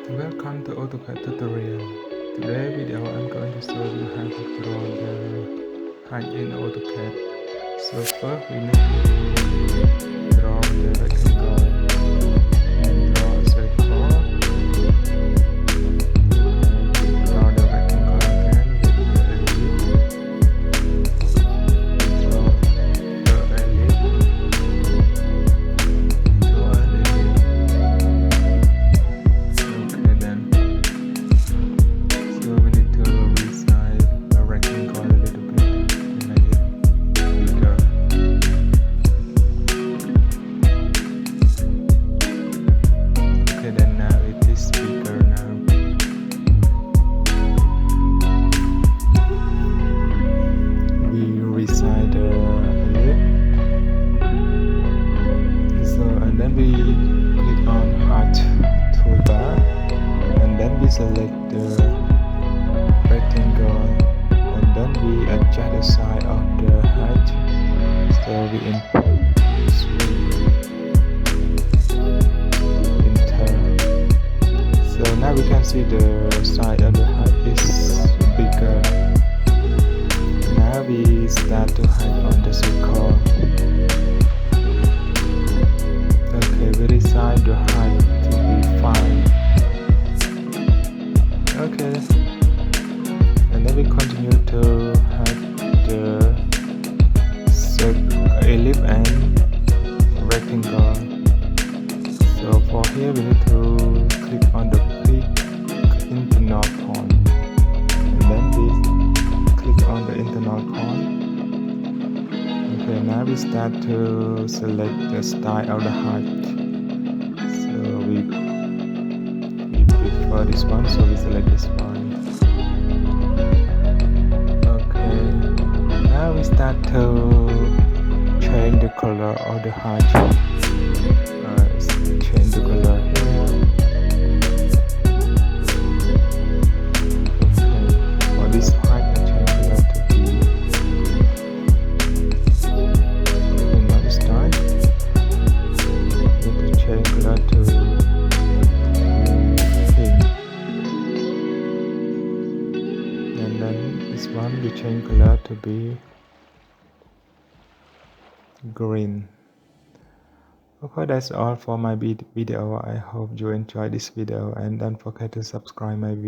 Welcome to AutoCAD tutorial. Today video I'm going to show you how to draw the hatch in AutoCAD. So first we need to draw the rectangle and draw a circle. Okay, draw the rectangle again with the ellipse. Draw the ellipse. Draw an ellipse. Okay then. So we need to resize the rectangle a little bit to make it bigger. Okay, then now it is bigger now. We resize the ellipse. So and then we click on Hatch toolbar, and then we select the rectangle, and then we adjust the size of the hatch. So we import enter. So now we can see the size of the hatch is bigger. Now we start to hide on the circle. Okay, we decide the height to be 5. Okay, and then we continue to have the ellipse and rectangle. So for here we need to click on the click internal point, and then we click on the internal point. Okay, now we start to select the style of the hatch. So we prefer this one, so we select this one. Okay, now we start to change the color of the hatch. Change the color here. Okay, for this part I change color to be. Okay, now we start. We need to change color to pink. And then this one we change color to be green. Okay, that's all for my video. I hope you enjoyed this video, and don't forget to subscribe my video.